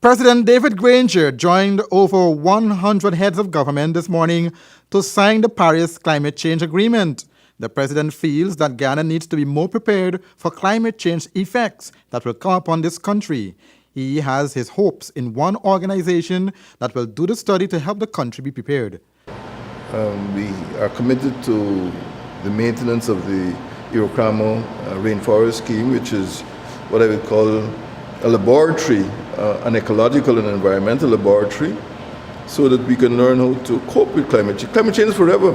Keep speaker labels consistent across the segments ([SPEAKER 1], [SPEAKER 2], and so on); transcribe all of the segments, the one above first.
[SPEAKER 1] President David Granger joined over 100 heads of government this morning to sign the Paris Climate Change Agreement. The president feels that Guyana needs to be more prepared for climate change effects that will come upon this country. He has his hopes in one organization that will do the study to help the country be prepared.
[SPEAKER 2] We are committed to the maintenance of the IWOKRAMA rainforest scheme, which is what I would call a laboratory, an ecological and environmental laboratory, so that we can learn how to cope with climate change. Climate change is forever.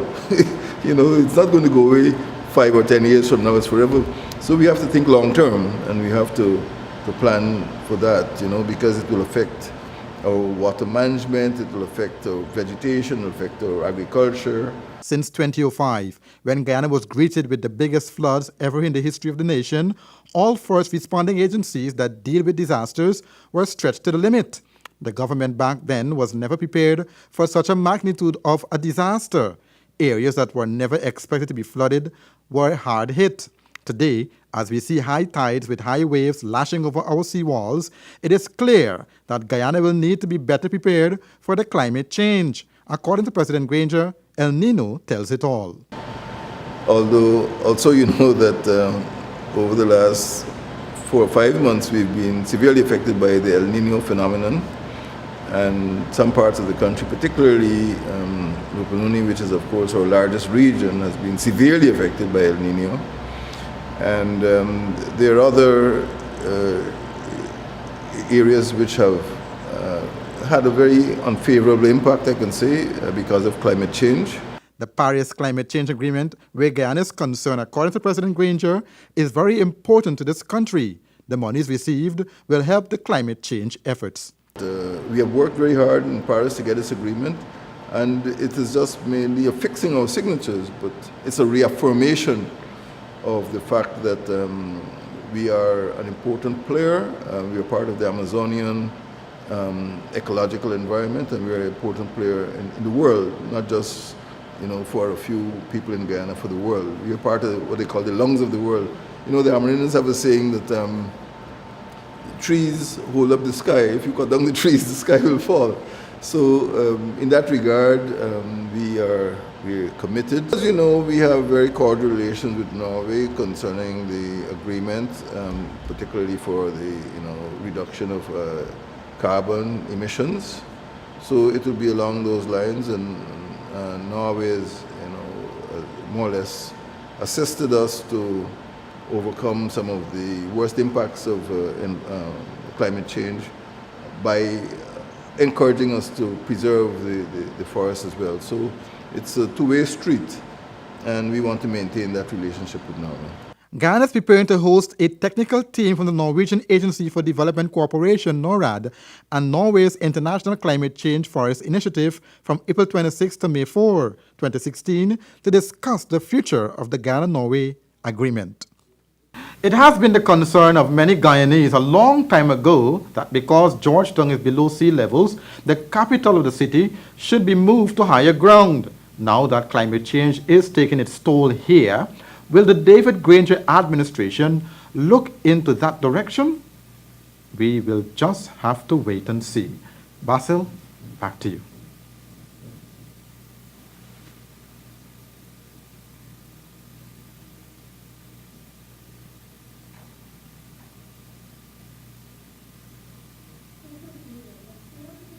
[SPEAKER 2] You know, it's not going to go away 5 or 10 years from now, it's forever. So we have to think long term, and we have to plan for that, you know, because it will affect our water management, it will affect our vegetation, it will affect our agriculture.
[SPEAKER 1] Since 2005, when Guyana was greeted with the biggest floods ever in the history of the nation, all first responding agencies that deal with disasters were stretched to the limit. The government back then was never prepared for such a magnitude of a disaster. Areas that were never expected to be flooded were hard hit. Today, as we see high tides with high waves lashing over our seawalls, it is clear that Guyana will need to be better prepared for the climate change. According to President Granger, El Nino tells it all.
[SPEAKER 2] Although, also you know that over the last 4 or 5 months we've been severely affected by the El Nino phenomenon, and some parts of the country, particularly Rupununi, which is of course our largest region, has been severely affected by El Nino. And there are other areas which have had a very unfavorable impact, I can say, because of climate change.
[SPEAKER 1] The Paris Climate Change Agreement, where Guyana is concerned, according to President Granger, is very important to this country. The monies received will help the climate change efforts.
[SPEAKER 2] We have worked very hard in Paris to get this agreement, and it is just mainly a fixing of signatures, but it's a reaffirmation of the fact that we are an important player. We are part of the Amazonian ecological environment, and we are an important player in the world, not just, you know, for a few people in Guyana, for the world. We are part of what they call the lungs of the world. You know, the Amerindians have a saying that trees hold up the sky. If you cut down the trees, the sky will fall. So in that regard, we're committed. As you know, we have very cordial relations with Norway concerning the agreement, particularly for the reduction of carbon emissions. So it will be along those lines, and Norway has more or less assisted us to overcome some of the worst impacts of climate change by encouraging us to preserve the forest as well. So it's a two-way street, and we want to maintain that relationship with Norway.
[SPEAKER 1] Guyana is preparing to host a technical team from the Norwegian Agency for Development Cooperation, NORAD, and Norway's International Climate Change Forest Initiative from April 26 to May 4, 2016, to discuss the future of the Guyana-Norway Agreement. It has been the concern of many Guyanese a long time ago that because Georgetown is below sea levels, the capital of the city should be moved to higher ground. Now that climate change is taking its toll here, will the David Granger administration look into that direction? We will just have to wait and see. Basil, back to you.